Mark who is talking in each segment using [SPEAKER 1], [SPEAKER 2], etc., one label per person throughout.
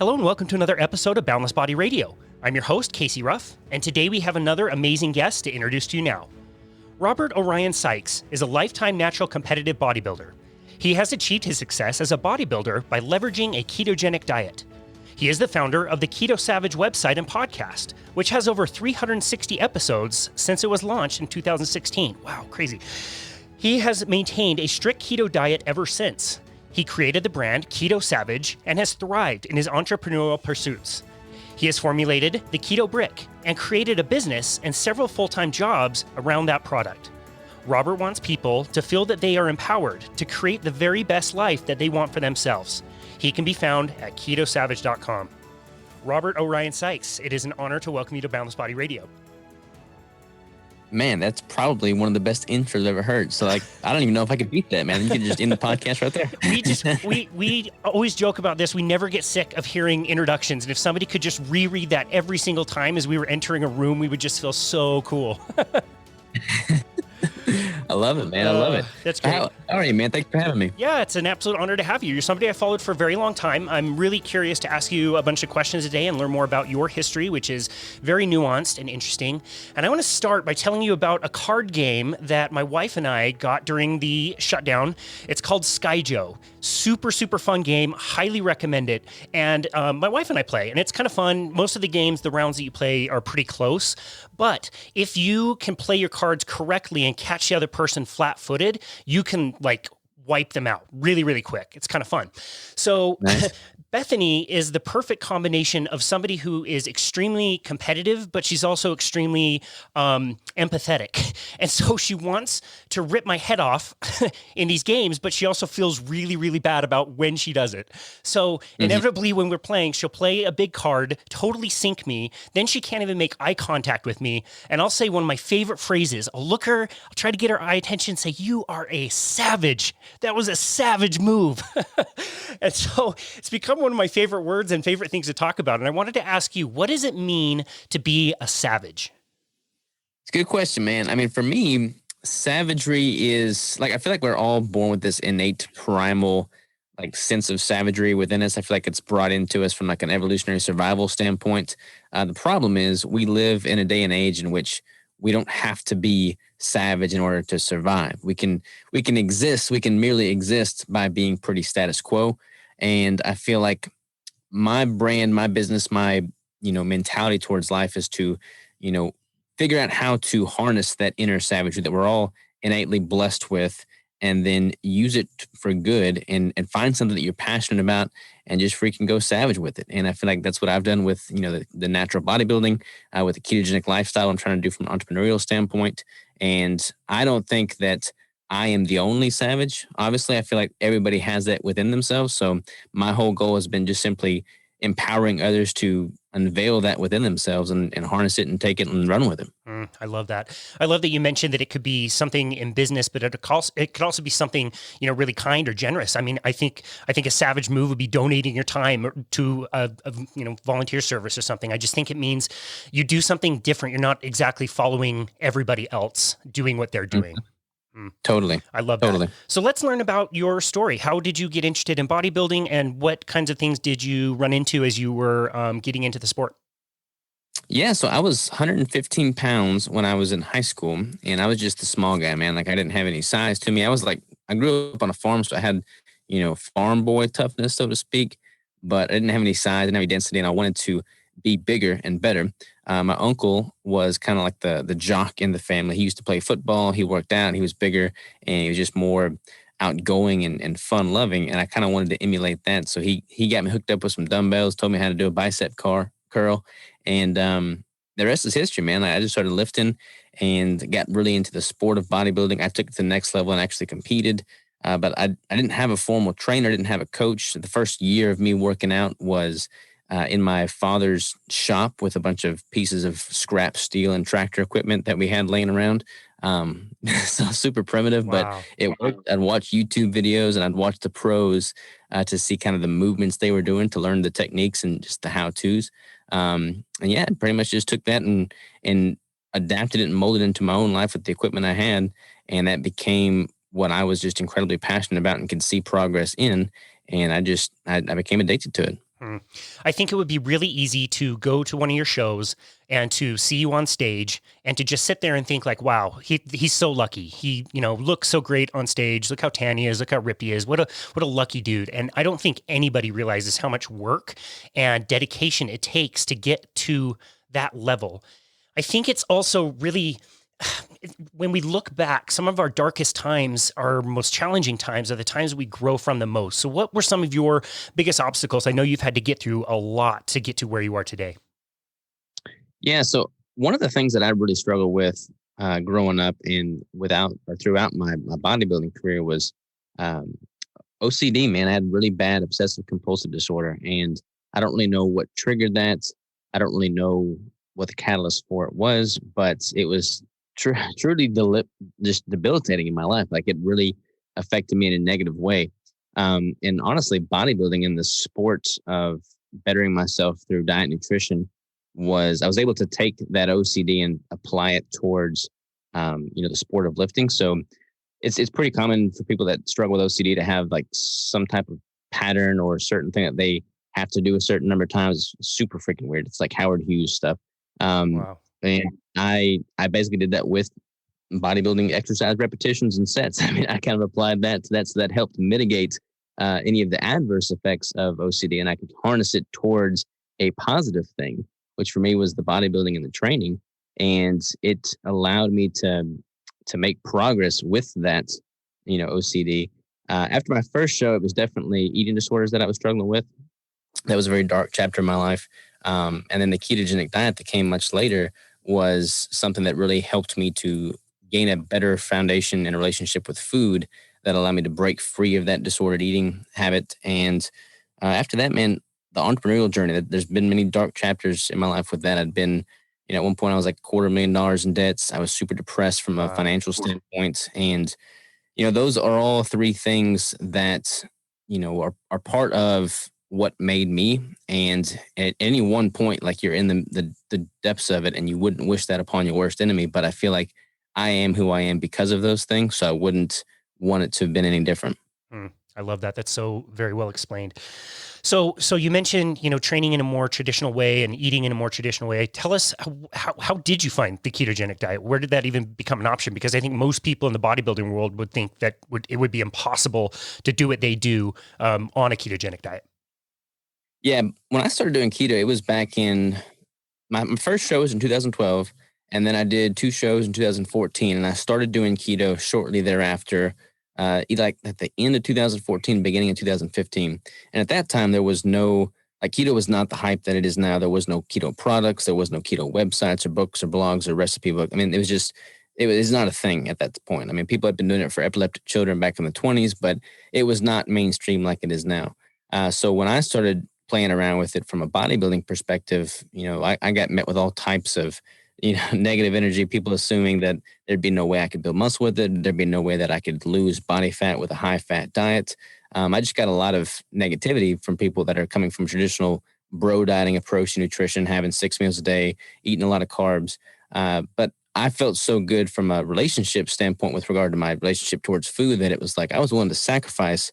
[SPEAKER 1] Hello and welcome to another episode of Boundless Body Radio. I'm your host, Casey Ruff, and today we have another amazing guest to introduce to you now. Robert Orion Sikes is a lifetime natural competitive bodybuilder. He has achieved his success as a bodybuilder by leveraging a ketogenic diet. He is the founder of the Keto-Savage website and podcast, which has over 360 episodes since it was launched in 2016. Wow, crazy. He has maintained a strict keto diet ever since. He created the brand Keto-Savage and has thrived in his entrepreneurial pursuits. He has formulated the Keto Brick and created a business and several full-time jobs around that product. Robert wants people to feel that they are empowered to create the very best life that they want for themselves. He can be found at Keto-Savage.com. Robert Orion Sikes, it is an honor to welcome you to Boundless Body Radio.
[SPEAKER 2] Man, that's probably one of the best intros I've ever heard. So, I don't even know if I could beat that, man. You could just end the podcast right there.
[SPEAKER 1] We always joke about this. We never get sick of hearing introductions. And if somebody could just reread that every single time as we were entering a room, we would just feel so cool.
[SPEAKER 2] I love it, man. I love it.
[SPEAKER 1] That's great.
[SPEAKER 2] How are you, man? Thanks for having me.
[SPEAKER 1] Yeah, it's an absolute honor to have you. You're somebody I followed for a very long time. I'm really curious to ask you a bunch of questions today and learn more about your history, which is very nuanced and interesting. And I want to start by telling you about a card game that my wife and I got during the shutdown. It's called Skyjo. Super, super fun game. Highly recommend it. And my wife and I play, and it's kind of fun. Most of the games, the rounds that you play are pretty close. But if you can play your cards correctly and catch the other person flat-footed, you can wipe them out really, really quick. It's kind of fun. So nice. Bethany is the perfect combination of somebody who is extremely competitive, but she's also extremely empathetic. And so she wants to rip my head off in these games, but she also feels really, really bad about when she does it. So inevitably when we're playing, she'll play a big card, totally sink me. Then she can't even make eye contact with me. And I'll say one of my favorite phrases. I'll look her, I'll try to get her eye attention and say, "You are a savage. That was a savage move." And so it's become one of my favorite words and favorite things to talk about. And I wanted to ask you, what does it mean to be a savage?
[SPEAKER 2] It's a good question, man. I mean, for me, savagery is I feel like we're all born with this innate primal sense of savagery within us. I feel like it's brought into us from an evolutionary survival standpoint. The problem is we live in a day and age in which we don't have to be savage in order to survive. We can exist. We can merely exist by being pretty status quo. And I feel like my brand, my business, my, mentality towards life is to, figure out how to harness that inner savagery that we're all innately blessed with, and then use it for good and find something that you're passionate about and just freaking go savage with it. And I feel like that's what I've done with, the natural bodybuilding, with the ketogenic lifestyle I'm trying to do from an entrepreneurial standpoint. And I don't think that I am the only savage. Obviously, I feel like everybody has that within themselves. So my whole goal has been just simply empowering others to unveil that within themselves and harness it and take it and run with it.
[SPEAKER 1] I love that. I love that you mentioned that it could be something in business, but it could also be something, really kind or generous. I mean, I think a savage move would be donating your time to a volunteer service or something. I just think it means you do something different. You're not exactly following everybody else doing what they're doing.
[SPEAKER 2] Totally.
[SPEAKER 1] I love that. So let's learn about your story. How did you get interested in bodybuilding, and what kinds of things did you run into as you were getting into the sport?
[SPEAKER 2] Yeah, so I was 115 pounds when I was in high school, and I was just a small guy, man. I didn't have any size to me. I grew up on a farm, so I had, farm boy toughness, so to speak, but I didn't have any size, didn't have any density, and I wanted to be bigger and better. My uncle was kind of like the jock in the family. He used to play football. He worked out. He was bigger, and he was just more outgoing and fun-loving, and I kind of wanted to emulate that. So he got me hooked up with some dumbbells, told me how to do a bicep curl, and the rest is history, man. I just started lifting and got really into the sport of bodybuilding. I took it to the next level and actually competed, but I didn't have a formal trainer, didn't have a coach. The first year of me working out was in my father's shop with a bunch of pieces of scrap steel and tractor equipment that we had laying around. So super primitive, wow. But it worked. I'd watch YouTube videos and I'd watch the pros to see kind of the movements they were doing, to learn the techniques and just the how-tos. And yeah, pretty much just took that and adapted it and molded it into my own life with the equipment I had. And that became what I was just incredibly passionate about and could see progress in. And I became addicted to it.
[SPEAKER 1] Hmm. I think it would be really easy to go to one of your shows and to see you on stage and to just sit there and think like, wow, he's so lucky. He, looks so great on stage. Look how tan he is. Look how ripped he is. What a lucky dude. And I don't think anybody realizes how much work and dedication it takes to get to that level. I think it's also really, when we look back, some of our darkest times, our most challenging times, are the times we grow from the most. So what were some of your biggest obstacles? I know you've had to get through a lot to get to where you are today.
[SPEAKER 2] Yeah. So one of the things that I really struggled with growing up and without or throughout my bodybuilding career was um, OCD, man. I had really bad obsessive compulsive disorder, and I don't really know what triggered that. I don't really know what the catalyst for it was, but it was truly just debilitating in my life. Like it really affected me in a negative way. And honestly, bodybuilding and the sport of bettering myself through diet and nutrition I was able to take that OCD and apply it towards, the sport of lifting. So it's pretty common for people that struggle with OCD to have like some type of pattern or a certain thing that they have to do a certain number of times. It's super freaking weird. It's like Howard Hughes stuff.
[SPEAKER 1] Wow.
[SPEAKER 2] And I basically did that with bodybuilding exercise repetitions and sets. I mean, I kind of applied that to that, so that helped mitigate any of the adverse effects of OCD, and I could harness it towards a positive thing, which for me was the bodybuilding and the training, and it allowed me to make progress with that, OCD. After my first show, it was definitely eating disorders that I was struggling with. That was a very dark chapter in my life. And then the ketogenic diet that came much later was something that really helped me to gain a better foundation and relationship with food that allowed me to break free of that disordered eating habit. And after that, man, the entrepreneurial journey, there's been many dark chapters in my life with that. I'd been, at one point I was like $250,000 in debts. I was super depressed from a
[SPEAKER 1] Wow.
[SPEAKER 2] financial standpoint. And, those are all three things that, are part of what made me. And at any one point, like you're in the depths of it and you wouldn't wish that upon your worst enemy. But I feel like I am who I am because of those things. So I wouldn't want it to have been any different.
[SPEAKER 1] I love that. That's so very well explained. So you mentioned, training in a more traditional way and eating in a more traditional way. Tell us how did you find the ketogenic diet? Where did that even become an option? Because I think most people in the bodybuilding world would think that it would be impossible to do what they do on a ketogenic diet.
[SPEAKER 2] Yeah. When I started doing keto, it was back in my first show was in 2012. And then I did 2 shows in 2014. And I started doing keto shortly thereafter, like at the end of 2014, beginning of 2015. And at that time, there was no, like keto was not the hype that it is now. There was no keto products. There was no keto websites or books or blogs or recipe book. I mean, it was not a thing at that point. I mean, people had been doing it for epileptic children back in the 20s, but it was not mainstream like it is now. So when I started playing around with it from a bodybuilding perspective, I got met with all types of, negative energy, people assuming that there'd be no way I could build muscle with it. There'd be no way that I could lose body fat with a high fat diet. I just got a lot of negativity from people that are coming from traditional bro dieting approach to nutrition, having 6 meals a day, eating a lot of carbs. But I felt so good from a relationship standpoint with regard to my relationship towards food that it was like I was willing to sacrifice,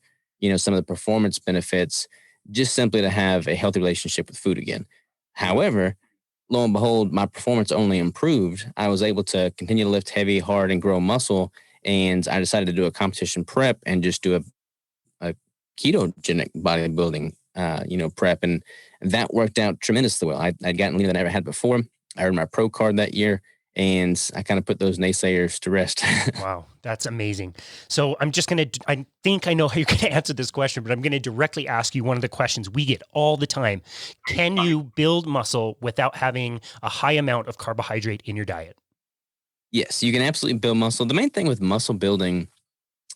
[SPEAKER 2] some of the performance benefits just simply to have a healthy relationship with food again. However, lo and behold, my performance only improved. I was able to continue to lift heavy, hard, and grow muscle. And I decided to do a competition prep and just do a ketogenic bodybuilding, prep. And that worked out tremendously well. I'd gotten leaner than I ever had before. I earned my pro card that year. And I kind of put those naysayers to rest.
[SPEAKER 1] Wow, that's amazing. So I think I know how you're going to answer this question, but I'm going to directly ask you one of the questions we get all the time. Can you build muscle without having a high amount of carbohydrate in your diet?
[SPEAKER 2] Yes, you can absolutely build muscle. The main thing with muscle building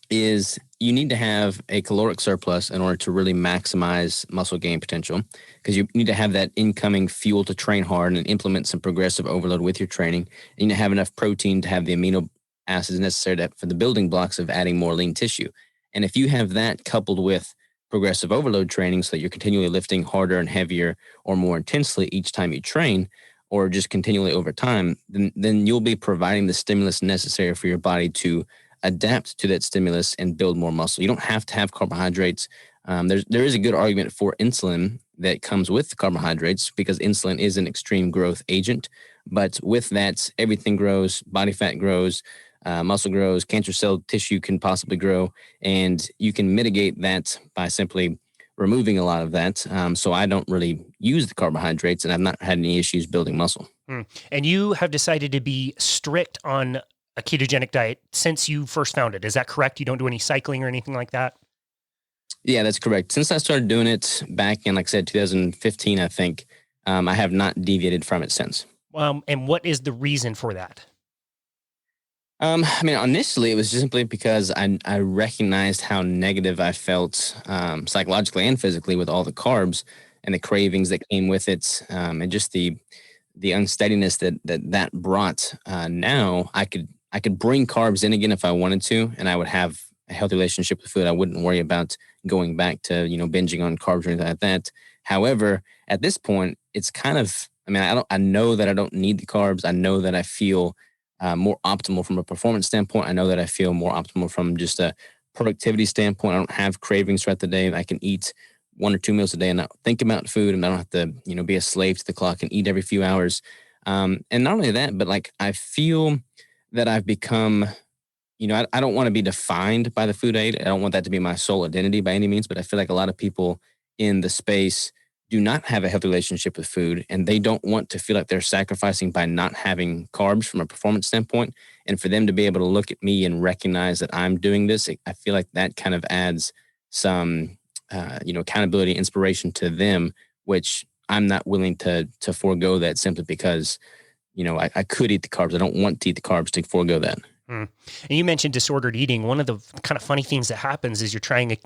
[SPEAKER 2] is you need to have a caloric surplus in order to really maximize muscle gain potential, because you need to have that incoming fuel to train hard and implement some progressive overload with your training. You need to have enough protein to have the amino acids necessary for the building blocks of adding more lean tissue. And if you have that coupled with progressive overload training, so that you're continually lifting harder and heavier or more intensely each time you train, or just continually over time, then you'll be providing the stimulus necessary for your body to adapt to that stimulus and build more muscle. You don't have to have carbohydrates. There is a good argument for insulin that comes with the carbohydrates because insulin is an extreme growth agent. But with that, everything grows, body fat grows, muscle grows, cancer cell tissue can possibly grow, and you can mitigate that by simply removing a lot of that. So I don't really use the carbohydrates, and I've not had any issues building muscle.
[SPEAKER 1] And you have decided to be strict on a ketogenic diet since you first found it. Is that correct? You don't do any cycling or anything like that?
[SPEAKER 2] Yeah, that's correct. Since I started doing it back in, like I said, 2015, I think, I have not deviated from it since.
[SPEAKER 1] And what is the reason for that?
[SPEAKER 2] I mean, initially it was just simply because I recognized how negative I felt psychologically and physically with all the carbs and the cravings that came with it, and just the unsteadiness that brought. Now I could bring carbs in again if I wanted to, and I would have a healthy relationship with food. I wouldn't worry about going back to binging on carbs or anything like that. However, at this point, it's kind of, I mean, I know that I don't need the carbs. I know that I feel more optimal from a performance standpoint. I know that I feel more optimal from just a productivity standpoint. I don't have cravings throughout the day. I can eat 1 or 2 meals a day and not think about food, and I don't have to, be a slave to the clock and eat every few hours. And not only that, but like I feel that I've become, I don't want to be defined by the food I eat. I don't want that to be my sole identity by any means, but I feel like a lot of people in the space do not have a healthy relationship with food, and they don't want to feel like they're sacrificing by not having carbs from a performance standpoint. And for them to be able to look at me and recognize that I'm doing this, I feel like that kind of adds some, accountability, inspiration to them, which I'm not willing to forego that simply because, I could eat the carbs. I don't want to eat the carbs to forego that.
[SPEAKER 1] And you mentioned disordered eating. One of the kind of funny things that happens is you're trying a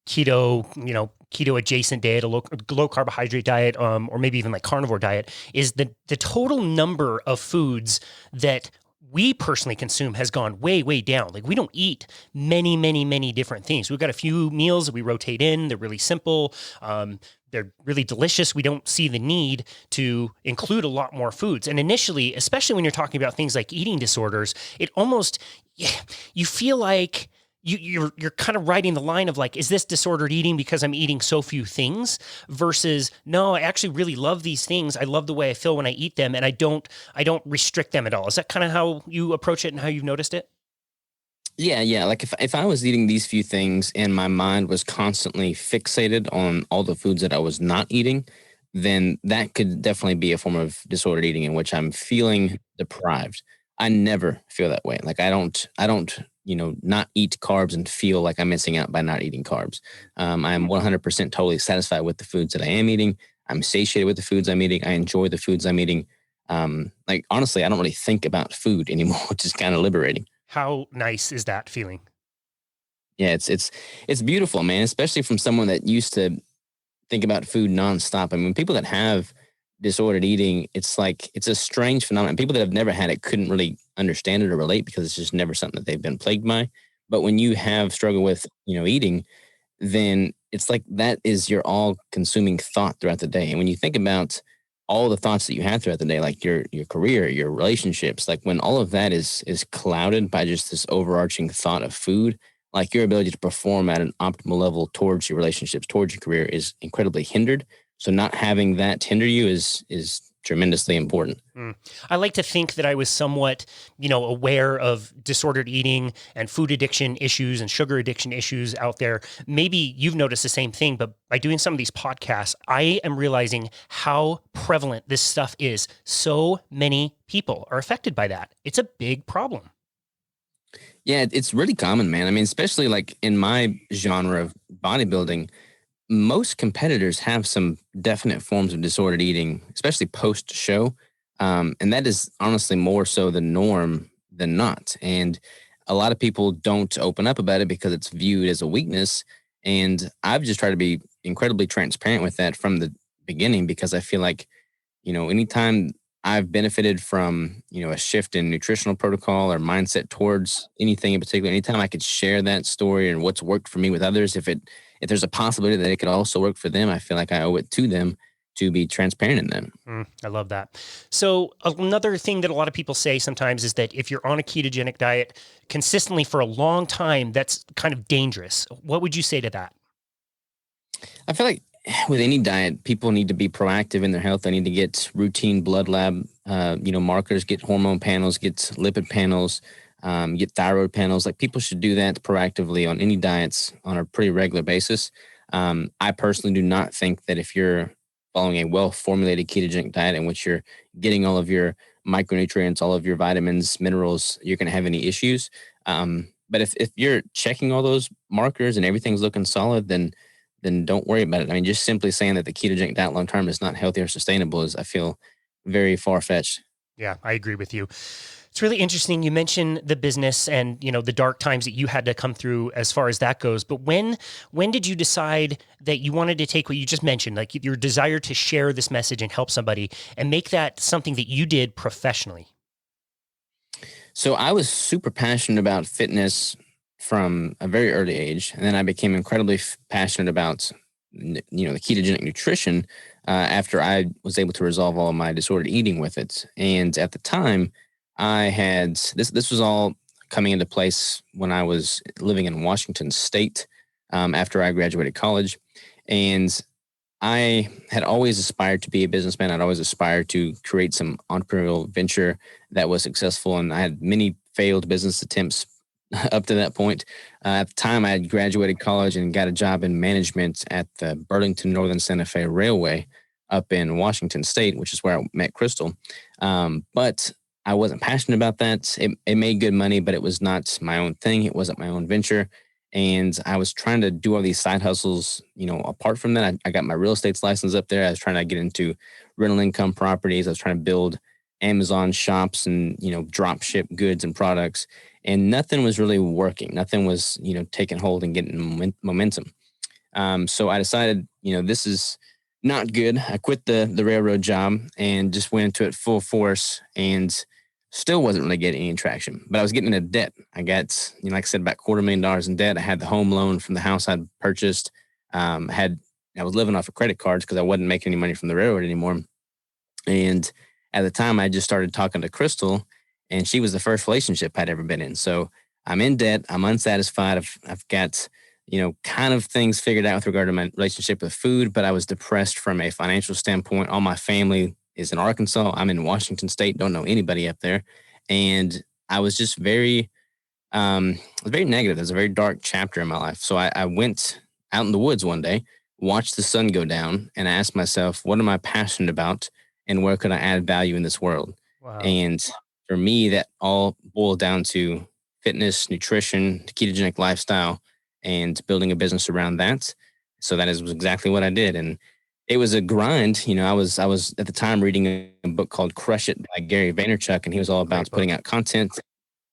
[SPEAKER 1] keto adjacent diet, a low carbohydrate diet, or maybe even like carnivore diet, is the total number of foods that we personally consume has gone way, way down. Like we don't eat many, many, many different things. We've got a few meals that we rotate in. They're really simple. They're really delicious. We don't see the need to include a lot more foods. And initially, especially when you're talking about things like eating disorders, it almost, you feel like you're kind of riding the line of like, is this disordered eating because I'm eating so few things versus no, I actually really love these things. I love the way I feel when I eat them, and I don't restrict them at all. Is that kind of how you approach it and how you've noticed it?
[SPEAKER 2] Yeah. Like if I was eating these few things and my mind was constantly fixated on all the foods that I was not eating, then that could definitely be a form of disordered eating in which I'm feeling deprived. I never feel that way. Like I don't, not eat carbs and feel like I'm missing out by not eating carbs. I'm 100% totally satisfied with the foods that I am eating. I'm satiated with the foods I'm eating. I enjoy the foods I'm eating. Like honestly, I don't really think about food anymore, which is kind of liberating.
[SPEAKER 1] How nice is that feeling?
[SPEAKER 2] Yeah, it's beautiful, man, especially from someone that used to think about food nonstop. I mean, people that have disordered eating, it's like it's a strange phenomenon. People that have never had it couldn't really understand it or relate because it's just never something that they've been plagued by. But when you have struggled with, eating, then it's like that is your all consuming thought throughout the day. And when you think about all the thoughts that you have throughout the day, like your career, your relationships, like when all of that is clouded by just this overarching thought of food, like your ability to perform at an optimal level towards your relationships, towards your career is incredibly hindered. So not having that hinder you is tremendously important.
[SPEAKER 1] I like to think that I was somewhat, aware of disordered eating and food addiction issues and sugar addiction issues out there. Maybe you've noticed the same thing, but by doing some of these podcasts, I am realizing how prevalent this stuff is. So many people are affected by that. It's a big problem.
[SPEAKER 2] Yeah, it's really common, man. I mean, especially like in my genre of bodybuilding, most competitors have some definite forms of disordered eating, especially post show. And that is honestly more so the norm than not. And a lot of people don't open up about it because it's viewed as a weakness. And I've just tried to be incredibly transparent with that from the beginning because I feel like, anytime I've benefited from, a shift in nutritional protocol or mindset towards anything in particular, anytime I could share that story and what's worked for me with others, if there's a possibility that it could also work for them, I feel like I owe it to them to be transparent in them.
[SPEAKER 1] I love that. So another thing that a lot of people say sometimes is that if you're on a ketogenic diet consistently for a long time, that's kind of dangerous. What would you say to that?
[SPEAKER 2] I feel like with any diet, people need to be proactive in their health. They need to get routine blood lab, markers, get hormone panels, get lipid panels, get thyroid panels. Like people should do that proactively on any diets on a pretty regular basis. I personally do not think that if you're following a well-formulated ketogenic diet in which you're getting all of your micronutrients, all of your vitamins, minerals, you're going to have any issues. But if you're checking all those markers and everything's looking solid, then don't worry about it. I mean, just simply saying that the ketogenic diet long term is not healthy or sustainable is, I feel, very far fetched.
[SPEAKER 1] Yeah, I agree with you. It's really interesting. You mentioned the business and, the dark times that you had to come through as far as that goes. But when did you decide that you wanted to take what you just mentioned, like your desire to share this message and help somebody and make that something that you did professionally?
[SPEAKER 2] So I was super passionate about fitness from a very early age, and then I became incredibly passionate about the ketogenic nutrition after I was able to resolve all of my disordered eating with it. And at the time, I had this was all coming into place when I was living in Washington State after I graduated college, and I had always aspired to be a businessman. I'd always aspired to create some entrepreneurial venture that was successful, and I had many failed business attempts up to that point. At the time, I had graduated college and got a job in management at the Burlington Northern Santa Fe Railway up in Washington State, which is where I met Crystal. But I wasn't passionate about that. It made good money, but it was not my own thing. It wasn't my own venture. And I was trying to do all these side hustles, apart from that. I got my real estate license up there. I was trying to get into rental income properties. I was trying to build Amazon shops and, drop ship goods and products. And nothing was really working. Nothing was, taking hold and getting momentum. So I decided, this is not good. I quit the railroad job and just went into it full force and still wasn't really getting any traction. But I was getting into debt. I got, like I said, about $250,000 in debt. I had the home loan from the house I'd purchased. I was living off of credit cards because I wasn't making any money from the railroad anymore. And at the time, I just started talking to Crystal, and she was the first relationship I'd ever been in. So I'm in debt. I'm unsatisfied. I've got, kind of things figured out with regard to my relationship with food, but I was depressed from a financial standpoint. All my family is in Arkansas. I'm in Washington State. Don't know anybody up there. And I was just very negative. It was a very dark chapter in my life. So I went out in the woods one day, watched the sun go down, and I asked myself, what am I passionate about and where could I add value in this world?
[SPEAKER 1] Wow.
[SPEAKER 2] And for me, that all boiled down to fitness, nutrition, ketogenic lifestyle, and building a business around that. So that was exactly what I did. And it was a grind. I was at the time reading a book called Crush It by Gary Vaynerchuk, and he was all about putting out content.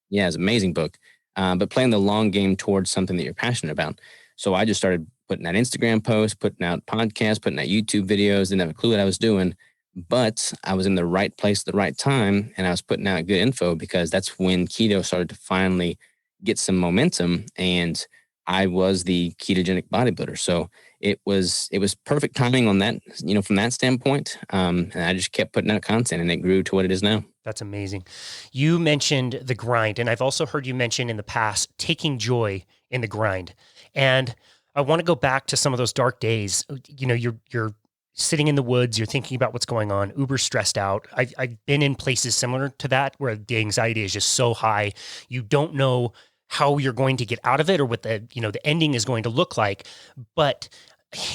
[SPEAKER 2] Yeah, it's an amazing book. But playing the long game towards something that you're passionate about. So I just started putting out Instagram posts, putting out podcasts, putting out YouTube videos. Didn't have a clue what I was doing, but I was in the right place at the right time, and I was putting out good info because that's when keto started to finally get some momentum, and I was the ketogenic bodybuilder. So it was perfect timing on that, from that standpoint. And I just kept putting out content, and it grew to what it is now.
[SPEAKER 1] That's amazing. You mentioned the grind, and I've also heard you mention in the past taking joy in the grind. And I want to go back to some of those dark days. You're sitting in the woods, you're thinking about what's going on, uber stressed out. I've been in places similar to that where the anxiety is just so high. You don't know how you're going to get out of it or what the ending is going to look like. But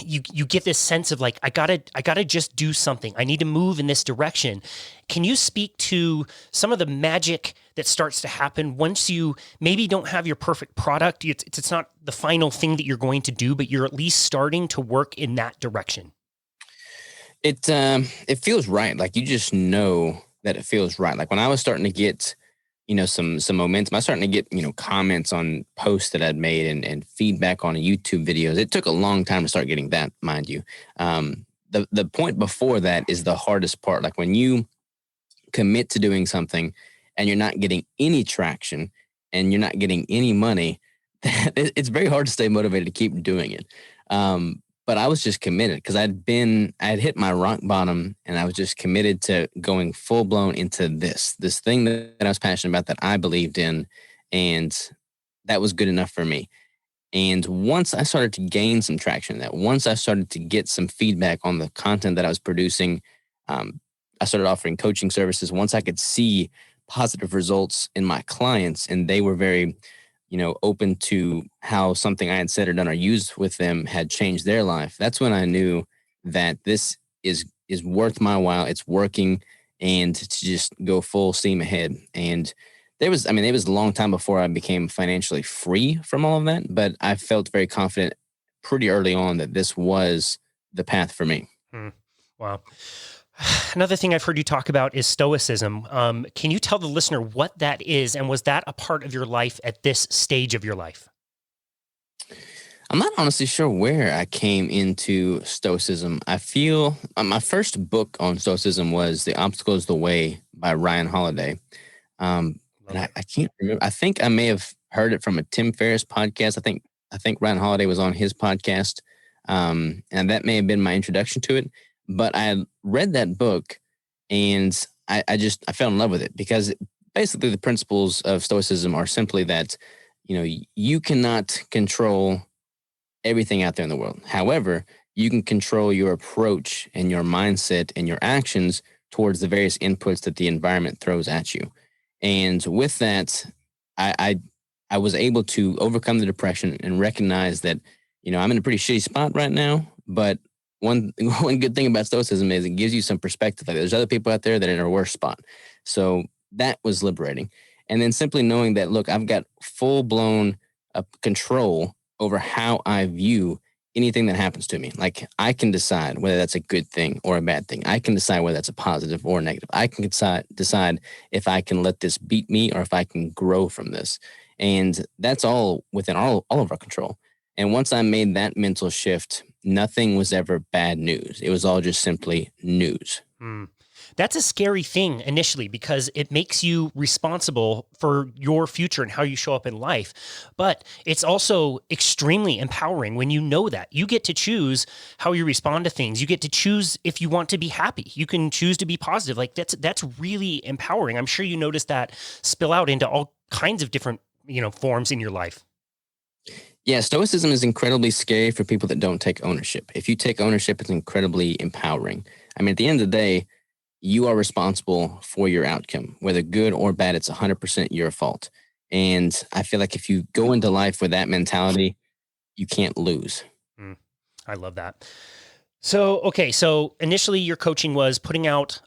[SPEAKER 1] you get this sense of like, I gotta just do something. I need to move in this direction. Can you speak to some of the magic that starts to happen once you maybe don't have your perfect product? It's not the final thing that you're going to do, but you're at least starting to work in that direction.
[SPEAKER 2] It feels right. Like you just know that it feels right. Like when I was starting to get, some momentum, I was starting to get, comments on posts that I'd made and feedback on YouTube videos. It took a long time to start getting that, mind you. The point before that is the hardest part. Like when you commit to doing something and you're not getting any traction and you're not getting any money, it's very hard to stay motivated to keep doing it. But I was just committed because I had hit my rock bottom, and I was just committed to going full blown into this thing that I was passionate about, that I believed in, and that was good enough for me. And once I started to gain some traction in that, once I started to get some feedback on the content that I was producing, I started offering coaching services. Once I could see positive results in my clients and they were very, open to how something I had said or done or used with them had changed their life, that's when I knew that this is worth my while. It's working, and to just go full steam ahead. And it was a long time before I became financially free from all of that, but I felt very confident pretty early on that this was the path for me.
[SPEAKER 1] Hmm. Wow. Another thing I've heard you talk about is stoicism. Can you tell the listener what that is, and was that a part of your life at this stage of your life?
[SPEAKER 2] I'm not honestly sure where I came into stoicism. I feel my first book on stoicism was The Obstacle is the Way by Ryan Holiday. And
[SPEAKER 1] Love it.
[SPEAKER 2] I can't remember. I think I may have heard it from a Tim Ferriss podcast. I think Ryan Holiday was on his podcast, and that may have been my introduction to it. But I had read that book, and I fell in love with it because basically the principles of stoicism are simply that you cannot control everything out there in the world. However, you can control your approach and your mindset and your actions towards the various inputs that the environment throws at you. And with that, I I, I was able to overcome the depression and recognize that I'm in a pretty shitty spot right now. But one one good thing about stoicism is it gives you some perspective. Like there's other people out there that are in a worse spot. So that was liberating. And then simply knowing that, look, I've got full blown control over how I view anything that happens to me. Like I can decide whether that's a good thing or a bad thing. I can decide whether that's a positive or a negative. I can decide if I can let this beat me or if I can grow from this. And that's all within all of our control. And once I made that mental shift, nothing was ever bad news. It was all just simply news.
[SPEAKER 1] Hmm. That's a scary thing initially because it makes you responsible for your future and how you show up in life. But it's also extremely empowering when you know that. You get to choose how you respond to things. You get to choose if you want to be happy. You can choose to be positive. Like that's really empowering. I'm sure you noticed that spill out into all kinds of different, forms in your life.
[SPEAKER 2] Yeah, stoicism is incredibly scary for people that don't take ownership. If you take ownership, it's incredibly empowering. I mean, at the end of the day, you are responsible for your outcome, whether good or bad. It's 100% your fault. And I feel like if you go into life with that mentality, you can't lose.
[SPEAKER 1] Mm, I love that. So, okay. So initially your coaching was putting out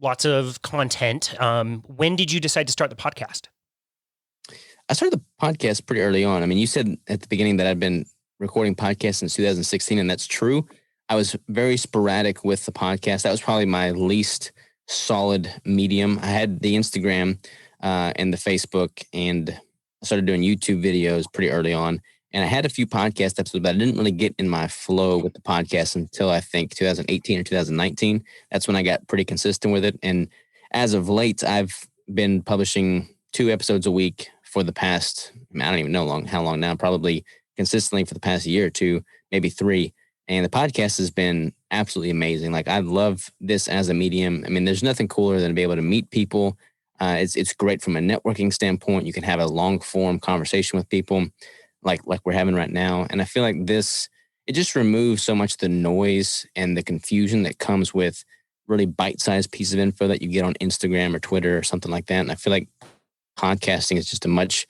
[SPEAKER 1] lots of content. When did you decide to start the podcast?
[SPEAKER 2] I started the podcast pretty early on. I mean, you said at the beginning that I've been recording podcasts since 2016, and that's true. I was very sporadic with the podcast. That was probably my least solid medium. I had the Instagram and the Facebook, and I started doing YouTube videos pretty early on. And I had a few podcast episodes, but I didn't really get in my flow with the podcast until I think 2018 or 2019. That's when I got pretty consistent with it. And as of late, I've been publishing 2 episodes a week for the past, I don't even know how long now, probably consistently for the past year or two, maybe 3. And the podcast has been absolutely amazing. Like I love this as a medium. I mean, there's nothing cooler than to be able to meet people. It's great from a networking standpoint. You can have a long form conversation with people like we're having right now. And I feel like it just removes so much of the noise and the confusion that comes with really bite-sized piece of info that you get on Instagram or Twitter or something like that. And I feel like podcasting is just a much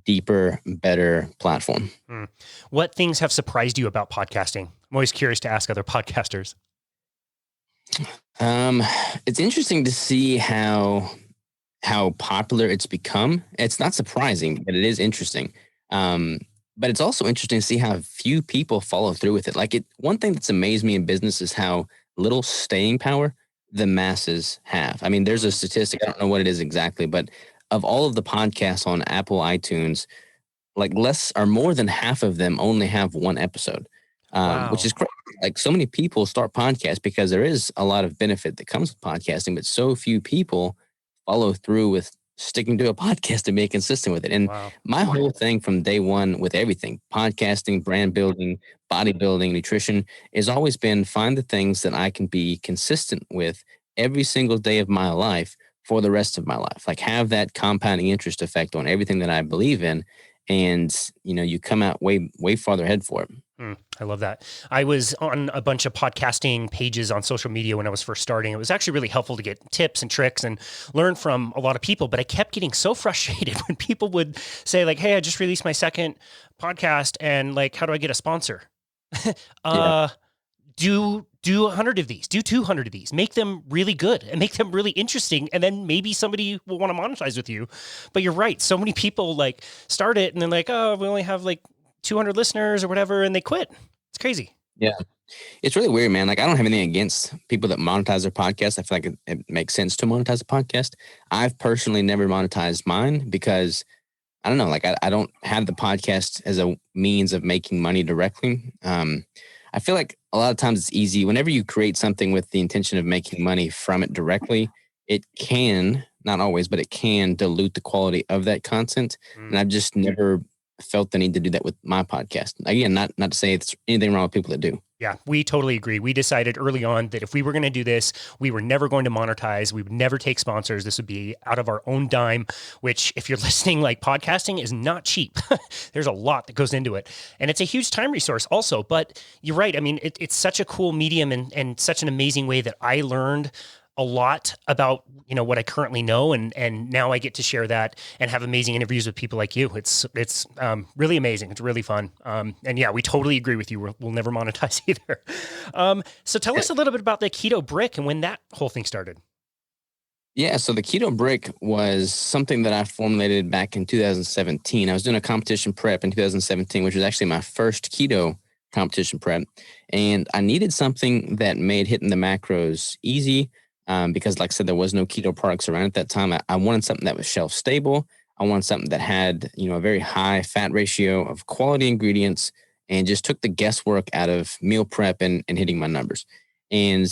[SPEAKER 2] deeper, better platform.
[SPEAKER 1] Hmm. What things have surprised you about podcasting? I'm always curious to ask other podcasters.
[SPEAKER 2] It's interesting to see how popular it's become. It's not surprising, but it is interesting. But it's also interesting to see how few people follow through with it. One thing that's amazed me in business is how little staying power the masses have. I mean, there's a statistic, I don't know what it is exactly, but of all of the podcasts on Apple iTunes, like less or more than half of them only have 1 episode, which is
[SPEAKER 1] Wow.
[SPEAKER 2] crazy. Like so many people start podcasts because there is a lot of benefit that comes with podcasting, but so few people follow through with sticking to a podcast and being consistent with it. And
[SPEAKER 1] Wow.
[SPEAKER 2] my whole thing from day one with everything, podcasting, brand building, bodybuilding, nutrition, has always been find the things that I can be consistent with every single day of my life for the rest of my life. Like have that compounding interest effect on everything that I believe in. and you come out way farther ahead for it.
[SPEAKER 1] I love that. I was on a bunch of podcasting pages on social media when I was first starting. It was actually really helpful to get tips and tricks and learn from a lot of people, but I kept getting so frustrated when people would say like, "Hey, I just released my second podcast and like, how do I get a sponsor?" Do 100 of these, do 200 of these, make them really good and make them really interesting. And then maybe somebody will want to monetize with you. But you're right. So many people like start it and then like, oh, we only have like 200 listeners or whatever, and they quit. It's crazy.
[SPEAKER 2] Yeah. It's really weird, man. Like, I don't have anything against people that monetize their podcast. I feel like it makes sense to monetize a podcast. I've personally never monetized mine because I don't know, like I don't have the podcast as a means of making money directly. I feel like a lot of times it's easy whenever you create something with the intention of making money from it directly, it can, not always, but it can dilute the quality of that content. And I've just never felt the need to do that with my podcast. Again, not to say it's anything wrong with people that do.
[SPEAKER 1] Yeah, we totally agree. We decided early on that if we were going to do this, we were never going to monetize. We would never take sponsors. This would be out of our own dime, which if you're listening, like podcasting is not cheap. There's a lot that goes into it. And it's a huge time resource also. But you're right. I mean, it's such a cool medium and such an amazing way that I learned a lot about, what I currently know. And now I get to share that and have amazing interviews with people like you. It's really amazing. It's really fun. And yeah, we totally agree with you. We'll never monetize either. So tell us a little bit about the Keto Brick and when that whole thing started.
[SPEAKER 2] Yeah, so the Keto Brick was something that I formulated back in 2017. I was doing a competition prep in 2017, which was actually my first keto competition prep. And I needed something that made hitting the macros easy. Because like I said, there was no keto products around at that time. I wanted something that was shelf stable. I wanted something that had, a very high fat ratio of quality ingredients and just took the guesswork out of meal prep and hitting my numbers. And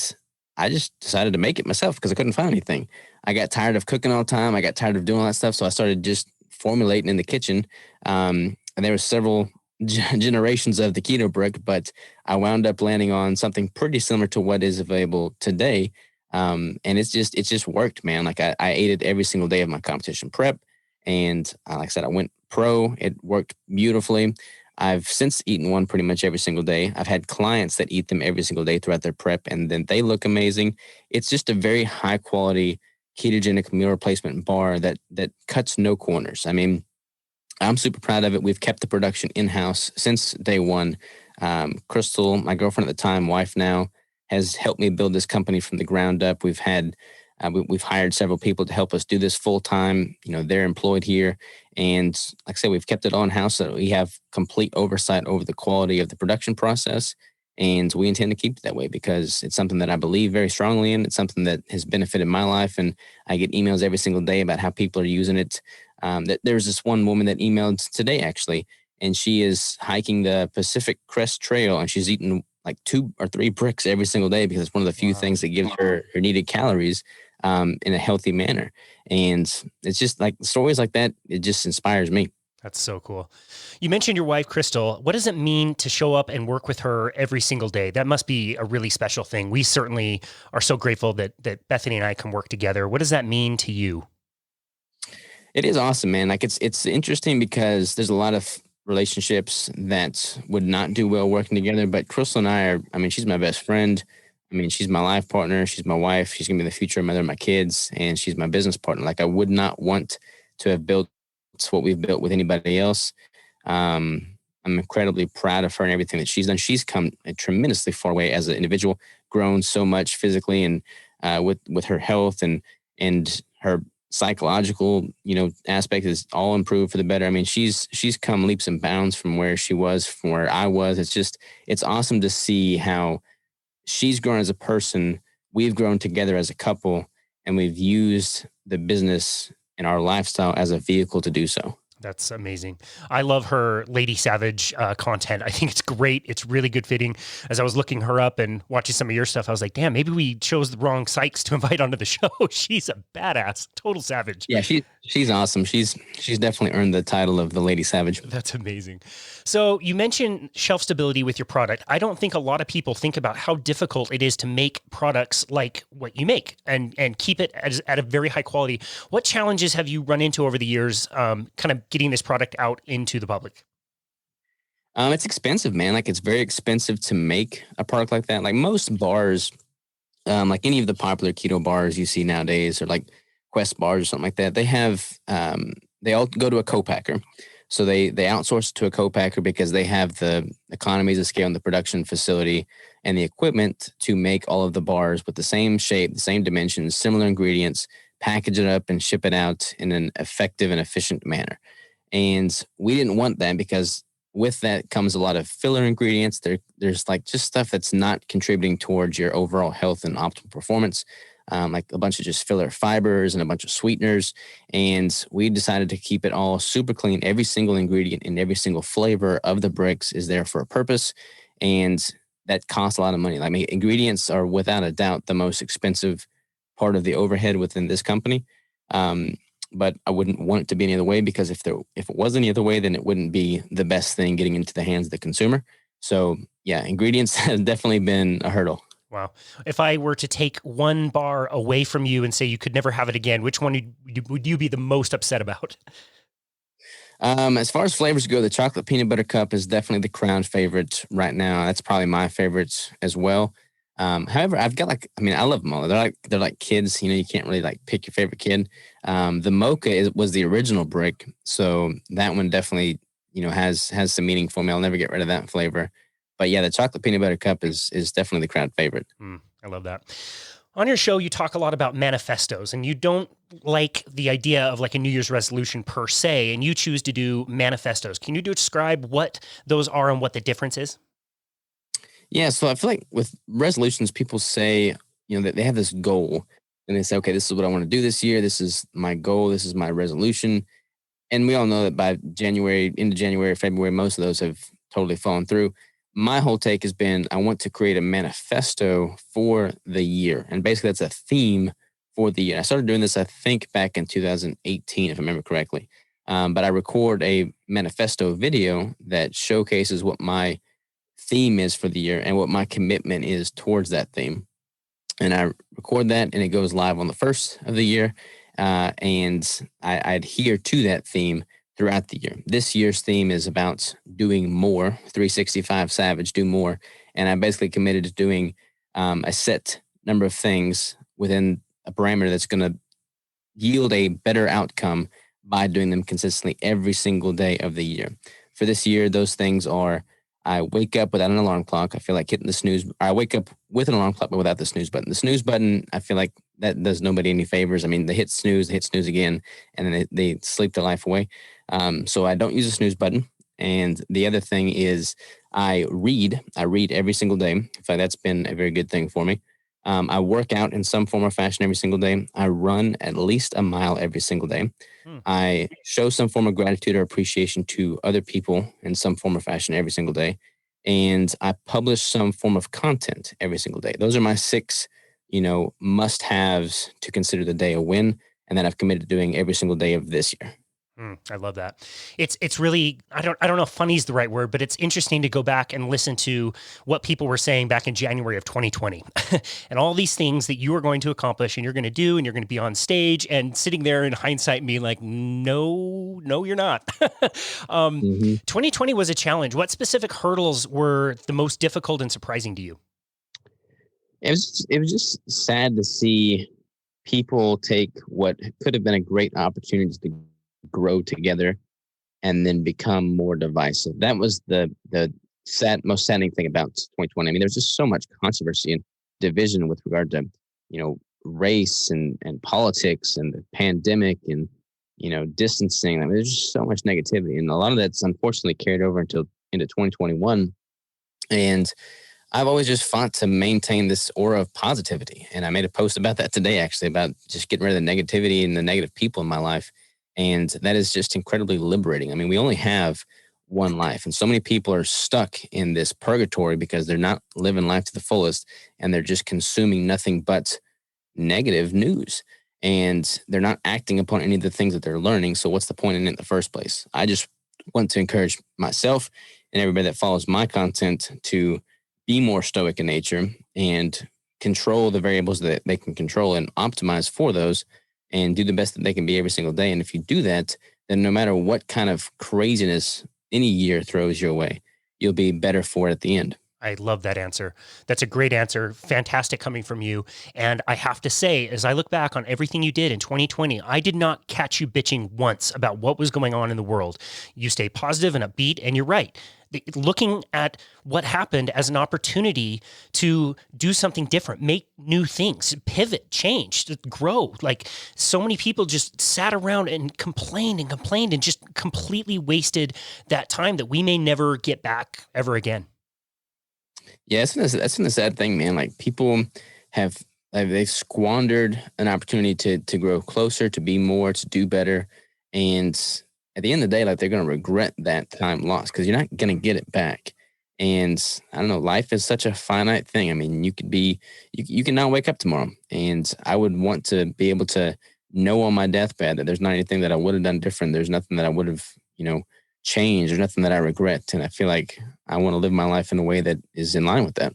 [SPEAKER 2] I just decided to make it myself because I couldn't find anything. I got tired of cooking all the time. I got tired of doing all that stuff. So I started just formulating in the kitchen. And there were several generations of the Keto Brick, but I wound up landing on something pretty similar to what is available today. And it's just worked, man. Like I ate it every single day of my competition prep. And like I said, I went pro. It worked beautifully. I've since eaten one pretty much every single day. I've had clients that eat them every single day throughout their prep, and then they look amazing. It's just a very high quality ketogenic meal replacement bar that cuts no corners. I mean, I'm super proud of it. We've kept the production in-house since day one. Crystal, my girlfriend at the time, wife now, has helped me build this company from the ground up. We've hired several people to help us do this full time. They're employed here. And like I said, we've kept it all in house so we have complete oversight over the quality of the production process. And we intend to keep it that way because it's something that I believe very strongly in. It's something that has benefited my life. And I get emails every single day about how people are using it. There's this one woman that emailed today, actually, and she is hiking the Pacific Crest Trail and she's eating like 2 or 3 bricks every single day because it's one of the few things that gives her needed calories in a healthy manner. And it's just like stories like that. It just inspires me.
[SPEAKER 1] That's so cool. You mentioned your wife, Crystal. What does it mean to show up and work with her every single day? That must be a really special thing. We certainly are so grateful that Bethany and I can work together. What does that mean to you?
[SPEAKER 2] It is awesome, man. Like it's interesting because there's a lot of relationships that would not do well working together. But Crystal and I she's my best friend. She's my life partner. She's my wife. She's going to be the future mother of my kids. And she's my business partner. Like I would not want to have built what we've built with anybody else. I'm incredibly proud of her and everything that she's done. She's come a tremendously far way as an individual, grown so much physically and with her health and her psychological, aspect is all improved for the better. She's come leaps and bounds from where she was, from where I was. It's awesome to see how she's grown as a person. We've grown together as a couple, and we've used the business and our lifestyle as a vehicle to do so.
[SPEAKER 1] That's amazing. I love her Lady Savage content. I think it's great. It's really good fitting. As I was looking her up and watching some of your stuff, I was like, damn, maybe we chose the wrong Sikes to invite onto the show. She's a badass, total savage.
[SPEAKER 2] Yeah, she's She's awesome. She's definitely earned the title of the Lady Savage.
[SPEAKER 1] That's amazing. So you mentioned shelf stability with your product. I don't think a lot of people think about how difficult it is to make products like what you make and keep it at a very high quality. What challenges have you run into over the years, kind of getting this product out into the public?
[SPEAKER 2] It's expensive, man. Like it's very expensive to make a product like that. Like most bars, like any of the popular keto bars you see nowadays, or like Quest bars or something like that, they all go to a co-packer. So they outsource it to a co-packer because they have the economies of scale and the production facility and the equipment to make all of the bars with the same shape, the same dimensions, similar ingredients, package it up and ship it out in an effective and efficient manner. And we didn't want that because with that comes a lot of filler ingredients. There's like just stuff that's not contributing towards your overall health and optimal performance, like a bunch of just filler fibers and a bunch of sweeteners. And we decided to keep it all super clean. Every single ingredient in every single flavor of the bricks is there for a purpose. And that costs a lot of money. I mean, ingredients are without a doubt the most expensive part of the overhead within this company. But I wouldn't want it to be any other way, because if it was any other way, then it wouldn't be the best thing getting into the hands of the consumer. So yeah, ingredients have definitely been a hurdle.
[SPEAKER 1] Wow. If I were to take one bar away from you and say you could never have it again, which one would you be the most upset about?
[SPEAKER 2] As far as flavors go, the chocolate peanut butter cup is definitely the crown favorite right now. That's probably my favorites as well. However, I've got I love them all. They're like kids. You know, you can't really like pick your favorite kid. The mocha was the original brick, so that one definitely has some meaning for me. I'll never get rid of that flavor. But yeah, the chocolate peanut butter cup is definitely the crowd favorite.
[SPEAKER 1] I love that. On your show, you talk a lot about manifestos, and you don't like the idea of like a New Year's resolution per se, and you choose to do manifestos. Can you describe what those are and what the difference is?
[SPEAKER 2] Yeah, so I feel like with resolutions, people say, that they have this goal and they say, okay, this is what I want to do this year. This is my goal. This is my resolution. And we all know that by into January, February, most of those have totally fallen through. My whole take has been, I want to create a manifesto for the year. And basically that's a theme for the year. I started doing this, I think back in 2018, if I remember correctly. But I record a manifesto video that showcases what my theme is for the year and what my commitment is towards that theme. And I record that and it goes live on the first of the year. And I adhere to that theme throughout the year. This year's theme is about doing more, 365 Savage, do more. And I basically committed to doing a set number of things within a parameter that's going to yield a better outcome by doing them consistently every single day of the year. For this year, those things are: I wake up without an alarm clock. I feel like hitting the snooze. I wake up with an alarm clock, but without the snooze button. The snooze button, I feel like that does nobody any favors. I mean, they hit snooze again, and then they sleep their life away. So I don't use a snooze button. And the other thing is I read. I read every single day. In fact, that's been a very good thing for me. I work out in some form or fashion every single day. I run at least a mile every single day. I show some form of gratitude or appreciation to other people in some form or fashion every single day. And I publish some form of content every single day. Those are my 6, must-haves to consider the day a win, and that I've committed to doing every single day of this year.
[SPEAKER 1] I love that. It's really, I don't know if funny is the right word, but it's interesting to go back and listen to what people were saying back in January of 2020 and all these things that you are going to accomplish and you're going to do, and you're going to be on stage, and sitting there in hindsight and being like, no, you're not. 2020 was a challenge. What specific hurdles were the most difficult and surprising to you?
[SPEAKER 2] It was just sad to see people take what could have been a great opportunity to grow together and then become more divisive. That was the most saddening thing about 2020. I mean, there's just so much controversy and division with regard to, race and politics and the pandemic and, distancing. I mean, there's just so much negativity, and a lot of that's unfortunately carried over into 2021. And I've always just fought to maintain this aura of positivity. And I made a post about that today, actually, about just getting rid of the negativity and the negative people in my life. And that is just incredibly liberating. I mean, we only have one life, and so many people are stuck in this purgatory because they're not living life to the fullest, and they're just consuming nothing but negative news. and they're not acting upon any of the things that they're learning. So what's the point in it in the first place? I just want to encourage myself and everybody that follows my content to be more stoic in nature and control the variables that they can control and optimize for those and do the best that they can be every single day. And if you do that, then no matter what kind of craziness any year throws your way, you'll be better for it at the end.
[SPEAKER 1] I love that answer. That's a great answer. Fantastic coming from you. And I have to say, as I look back on everything you did in 2020, I did not catch you bitching once about what was going on in the world. You stay positive and upbeat, and you're right. Looking at what happened as an opportunity to do something different, make new things, pivot, change, grow. Like, so many people just sat around and complained and just completely wasted that time that we may never get back ever again.
[SPEAKER 2] Yeah, that's the sad thing, man. Like, people have they've squandered an opportunity to grow closer, to be more, to do better, and at the end of the day, like, they're going to regret that time lost because you're not going to get it back. And I don't know, life is such a finite thing. I mean, you can not wake up tomorrow, and I would want to be able to know on my deathbed that there's not anything that I would have done different. There's nothing that I would have, changed. There's nothing that I regret, and I feel like I want to live my life in a way that is in line with that.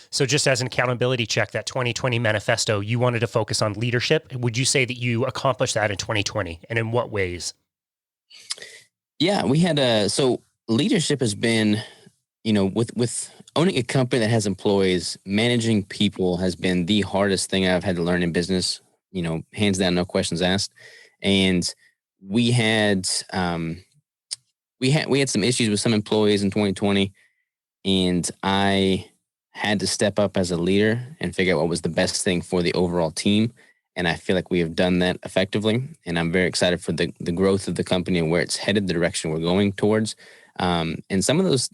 [SPEAKER 1] So just as an accountability check, that 2020 manifesto, you wanted to focus on leadership. Would you say that you accomplished that in 2020, and in what ways?
[SPEAKER 2] Yeah, we had so leadership has been, with owning a company that has employees, managing people has been the hardest thing I've had to learn in business, hands down, no questions asked. And we had we had some issues with some employees in 2020, and I had to step up as a leader and figure out what was the best thing for the overall team. And I feel like we have done that effectively. And I'm very excited for the growth of the company and where it's headed, the direction we're going towards. And some of those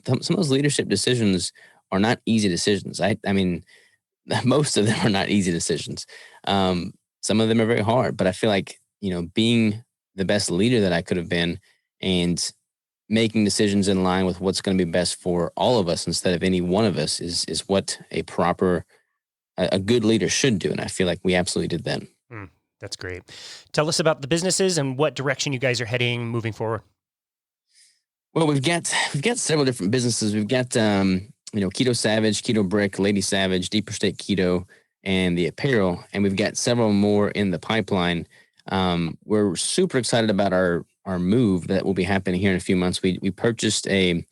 [SPEAKER 2] leadership decisions are not easy decisions. I mean, most of them are not easy decisions. Some of them are very hard, but I feel like, being the best leader that I could have been and making decisions in line with what's going to be best for all of us instead of any one of us is what a good leader should do. And I feel like we absolutely did that.
[SPEAKER 1] That's great. Tell us about the businesses and what direction you guys are heading moving forward.
[SPEAKER 2] Well, we've got several different businesses. We've got, Keto-Savage, Keto Brick, Lady Savage, Deeper State Keto, and the apparel. And we've got several more in the pipeline. We're super excited about our move that will be happening here in a few months. We purchased a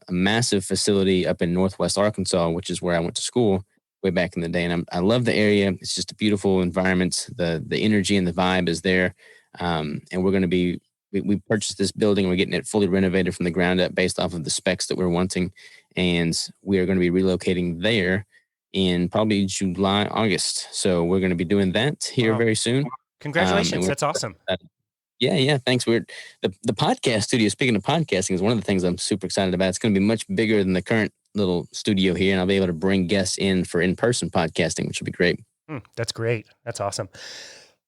[SPEAKER 2] massive facility up in Northwest Arkansas, which is where I went to school way back in the day. And I love the area. It's just a beautiful environment. The energy and the vibe is there. And we're going to be, we purchased this building. We're getting it fully renovated from the ground up based off of the specs that we're wanting. And we are going to be relocating there in probably July, August. So we're going to be doing that here very soon.
[SPEAKER 1] Congratulations. That's awesome.
[SPEAKER 2] Yeah. Thanks. The podcast studio, speaking of podcasting, is one of the things I'm super excited about. It's going to be much bigger than the current little studio here, and I'll be able to bring guests in for in-person podcasting, which will be great.
[SPEAKER 1] That's great. That's awesome.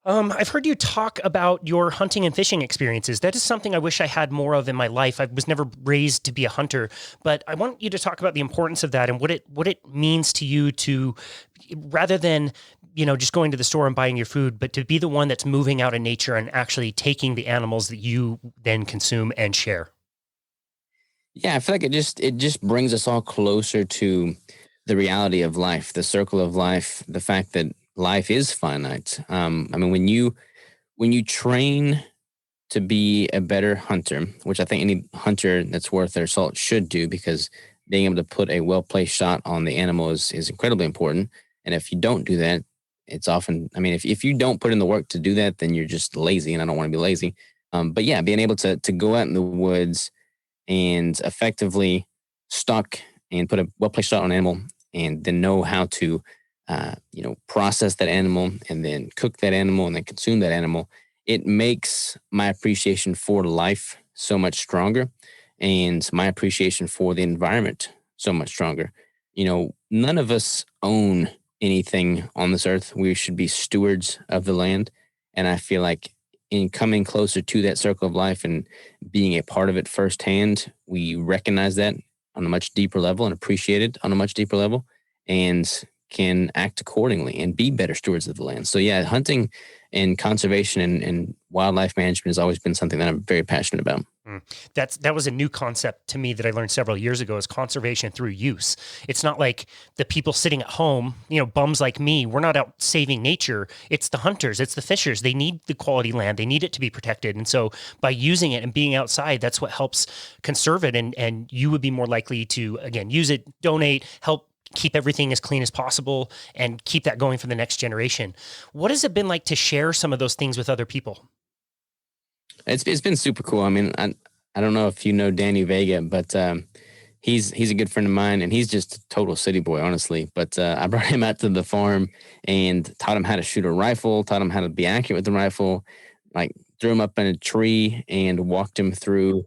[SPEAKER 1] I've heard you talk about your hunting and fishing experiences. That is something I wish I had more of in my life. I was never raised to be a hunter, but I want you to talk about the importance of that and what it means to you to, rather than, just going to the store and buying your food, but to be the one that's moving out in nature and actually taking the animals that you then consume and share.
[SPEAKER 2] Yeah, I feel like it just brings us all closer to the reality of life, the circle of life, the fact that life is finite. I mean, when you train to be a better hunter, which I think any hunter that's worth their salt should do, because being able to put a well-placed shot on the animal is incredibly important. And if you don't do that, it's often, if you don't put in the work to do that, then you're just lazy, and I don't want to be lazy. But yeah, being able to go out in the woods and effectively stalk and put a well-placed shot on an animal, and then know how to process that animal and then cook that animal and then consume that animal, it makes my appreciation for life so much stronger, and my appreciation for the environment so much stronger. None of us own anything on this earth. We should be stewards of the land. And I feel like in coming closer to that circle of life and being a part of it firsthand, we recognize that on a much deeper level and appreciate it on a much deeper level. And can act accordingly and be better stewards of the land. So yeah, hunting and conservation and wildlife management has always been something that I'm very passionate about.
[SPEAKER 1] Mm. That was a new concept to me that I learned several years ago, is conservation through use. It's not like the people sitting at home, bums like me, we're not out saving nature. It's the hunters, it's the fishers. They need the quality land. They need it to be protected. And so by using it and being outside, that's what helps conserve it. And you would be more likely to, again, use it, donate, help keep everything as clean as possible and keep that going for the next generation. What has it been like to share some of those things with other people?
[SPEAKER 2] It's been super cool. I mean, I don't know if you know Danny Vega, but he's a good friend of mine, and he's just a total city boy, honestly. But I brought him out to the farm and taught him how to shoot a rifle, taught him how to be accurate with the rifle, like threw him up in a tree and walked him through,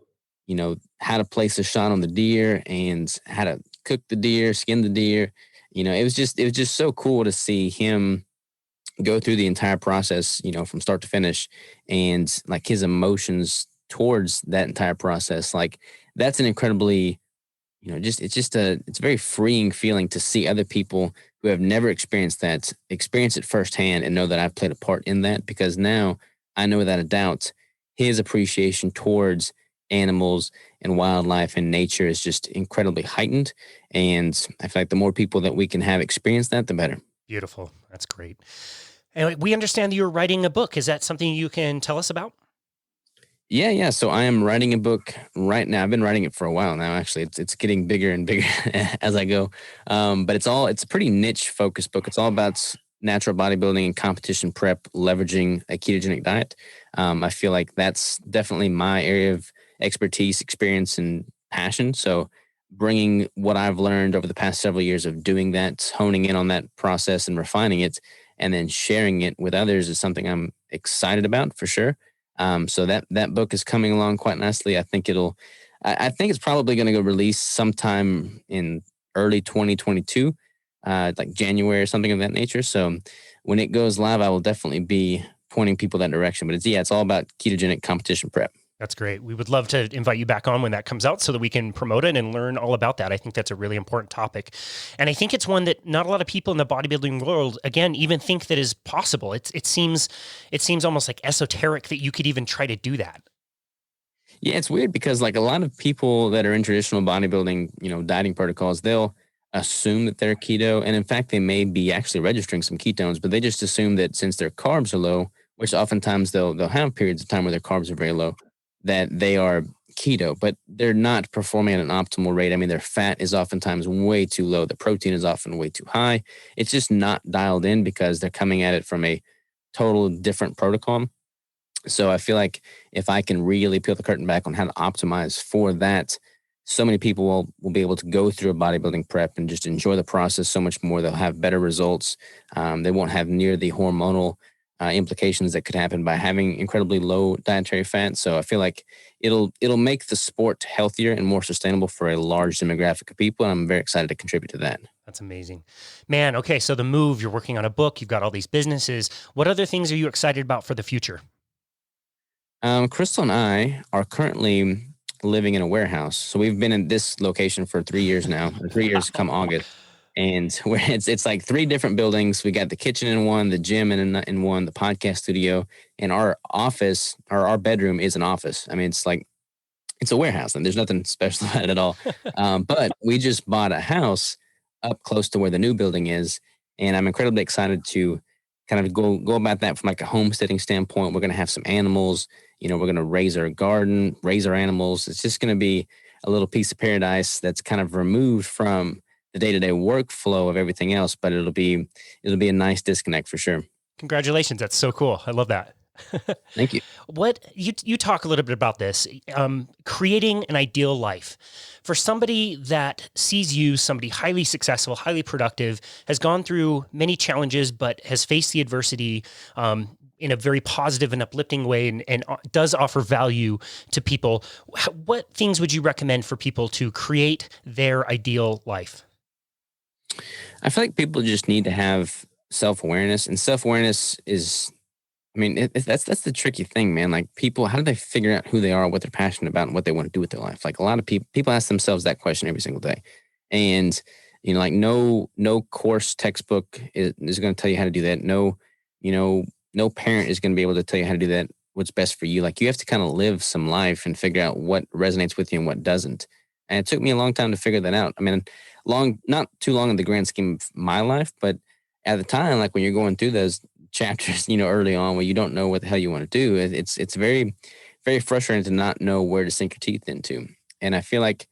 [SPEAKER 2] how to place a shot on the deer and how to cook the deer, skin the deer. It was just so cool to see him go through the entire process, from start to finish, and like his emotions towards that entire process. Like that's an incredibly, it's a very freeing feeling to see other people who have never experienced that experience it firsthand and know that I've played a part in that, because now I know without a doubt his appreciation towards animals and wildlife and nature is just incredibly heightened. And I feel like the more people that we can have experience that, the better.
[SPEAKER 1] Beautiful. That's great. And we understand that you're writing a book. Is that something you can tell us about?
[SPEAKER 2] Yeah. So I am writing a book right now. I've been writing it for a while now. Actually, it's getting bigger and bigger as I go. But it's a pretty niche focused book. It's all about natural bodybuilding and competition prep, leveraging a ketogenic diet. I feel like that's definitely my area of expertise, experience, and passion. So bringing what I've learned over the past several years of doing that, honing in on that process and refining it, and then sharing it with others is something I'm excited about for sure. So that book is coming along quite nicely. I think I think it's probably going to go release sometime in early 2022, like January or something of that nature. So when it goes live, I will definitely be pointing people that direction. But it's all about ketogenic competition prep.
[SPEAKER 1] That's great. We would love to invite you back on when that comes out so that we can promote it and learn all about that. I think that's a really important topic. And I think it's one that not a lot of people in the bodybuilding world, again, even think that is possible. It seems almost like esoteric that you could even try to do that.
[SPEAKER 2] Yeah, it's weird because like a lot of people that are in traditional bodybuilding, dieting protocols, they'll assume that they're keto. And in fact, they may be actually registering some ketones, but they just assume that since their carbs are low, which oftentimes they'll have periods of time where their carbs are very low, that they are keto, but they're not performing at an optimal rate. I mean, their fat is oftentimes way too low. The protein is often way too high. It's just not dialed in because they're coming at it from a total different protocol. So I feel like if I can really peel the curtain back on how to optimize for that, so many people will be able to go through a bodybuilding prep and just enjoy the process so much more. They'll have better results. They won't have near the hormonal implications that could happen by having incredibly low dietary fat. So I feel like it'll make the sport healthier and more sustainable for a large demographic of people. And I'm very excited to contribute to that.
[SPEAKER 1] That's amazing, man. Okay. So the move, you're working on a book, you've got all these businesses. What other things are you excited about for the future?
[SPEAKER 2] Crystal and I are currently living in a warehouse. So we've been in this location for 3 years now, 3 years come August. And it's like 3 different buildings. We got the kitchen in one, the gym in one, the podcast studio, and our office, our bedroom is an office. I mean, it's a warehouse, and there's nothing special about it at all. But we just bought a house up close to where the new building is, and I'm incredibly excited to kind of go about that from like a homesteading standpoint. We're going to have some animals. We're going to raise our garden, raise our animals. It's just going to be a little piece of paradise that's kind of removed from the day-to-day workflow of everything else, but it'll be a nice disconnect for sure.
[SPEAKER 1] Congratulations. That's so cool. I love that.
[SPEAKER 2] Thank you.
[SPEAKER 1] What you talk a little bit about this, creating an ideal life for somebody that sees you, somebody highly successful, highly productive, has gone through many challenges, but has faced the adversity, in a very positive and uplifting way and does offer value to people. What things would you recommend for people to create their ideal life?
[SPEAKER 2] I feel like people just need to have self-awareness, and self-awareness is, I mean, that's the tricky thing, man. Like people, how do they figure out who they are, what they're passionate about, and what they want to do with their life? Like a lot of people ask themselves that question every single day. And, Like no course textbook is going to tell you how to do that. No parent is going to be able to tell you how to do that, what's best for you. Like, you have to kind of live some life and figure out what resonates with you and what doesn't. And it took me a long time to figure that out. I mean, not too long in the grand scheme of my life, but at the time, like when you're going through those chapters, early on, where you don't know what the hell you want to do, it's very, very frustrating to not know where to sink your teeth into. And I feel like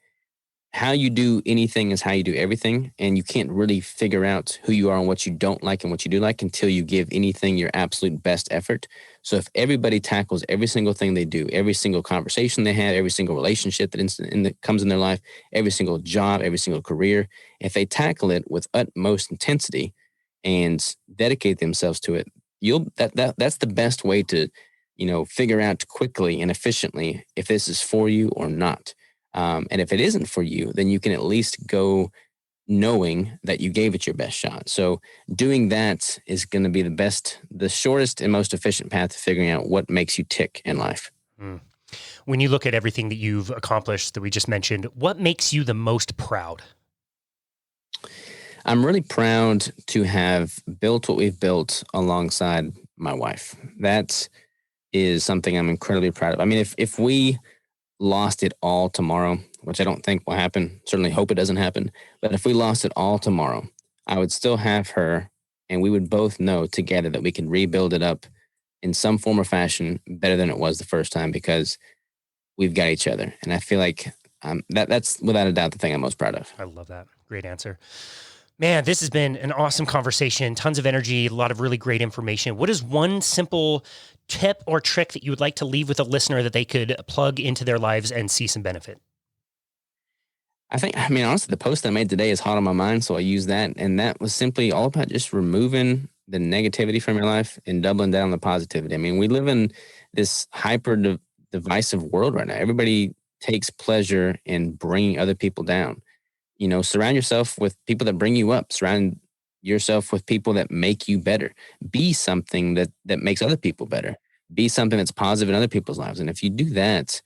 [SPEAKER 2] how you do anything is how you do everything. And you can't really figure out who you are and what you don't like and what you do like until you give anything your absolute best effort. So if everybody tackles every single thing they do, every single conversation they have, every single relationship that comes in their life, every single job, every single career, if they tackle it with utmost intensity and dedicate themselves to it, that's the best way to, figure out quickly and efficiently if this is for you or not. And if it isn't for you, then you can at least go knowing that you gave it your best shot. So doing that is going to be the shortest and most efficient path to figuring out what makes you tick in life.
[SPEAKER 1] Mm. When you look at everything that you've accomplished that we just mentioned, what makes you the most proud?
[SPEAKER 2] I'm really proud to have built what we've built alongside my wife. That is something I'm incredibly proud of. I mean, if we lost it all tomorrow, which I don't think will happen, certainly hope it doesn't happen, but if we lost it all tomorrow, I would still have her, and we would both know together that we can rebuild it up in some form or fashion better than it was the first time, because we've got each other. And I feel like that's without a doubt the thing I'm most proud of.
[SPEAKER 1] I love that. Great answer. Man, this has been an awesome conversation, tons of energy, a lot of really great information. What is one simple tip or trick that you would like to leave with a listener that they could plug into their lives and see some benefit?
[SPEAKER 2] Honestly, the post I made today is hot on my mind, so I use that. And that was simply all about just removing the negativity from your life and doubling down on the positivity. I mean, we live in this hyper divisive world right now. Everybody takes pleasure in bringing other people down. Surround yourself with people that bring you up. Surround yourself with people that make you better. Be something that makes other people better. Be something that's positive in other people's lives. And if you do that,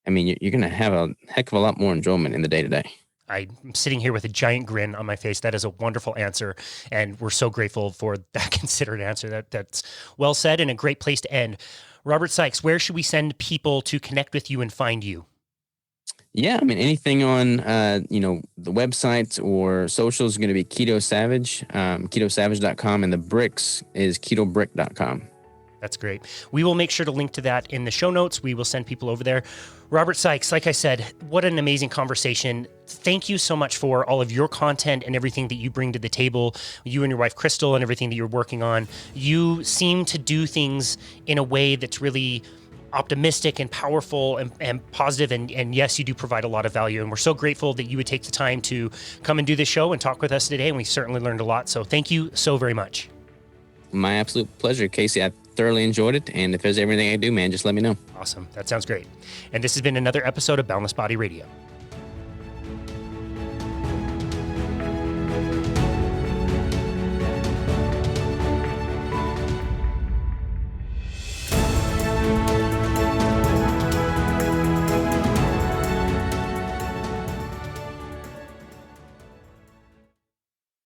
[SPEAKER 2] I mean, you're going to have a heck of a lot more enjoyment in the day-to-day.
[SPEAKER 1] I'm sitting here with a giant grin on my face. That is a wonderful answer, and we're so grateful for that considered answer. That's well said and a great place to end. Robert Sikes, where should we send people to connect with you and find you?
[SPEAKER 2] Yeah, I mean, anything on, the website or socials is going to be Keto-Savage, Keto-Savage.com, and the bricks is KetoBrick.com.
[SPEAKER 1] That's great. We will make sure to link to that in the show notes. We will send people over there. Robert Sikes, like I said, what an amazing conversation. Thank you so much for all of your content and everything that you bring to the table, you and your wife, Crystal, and everything that you're working on. You seem to do things in a way that's really optimistic and powerful and positive. And yes, you do provide a lot of value. And we're so grateful that you would take the time to come and do this show and talk with us today. And we certainly learned a lot. So thank you so very much.
[SPEAKER 2] My absolute pleasure, Casey. I thoroughly enjoyed it. And if there's everything I do, man, just let me know.
[SPEAKER 1] Awesome. That sounds great. And this has been another episode of Boundless Body Radio.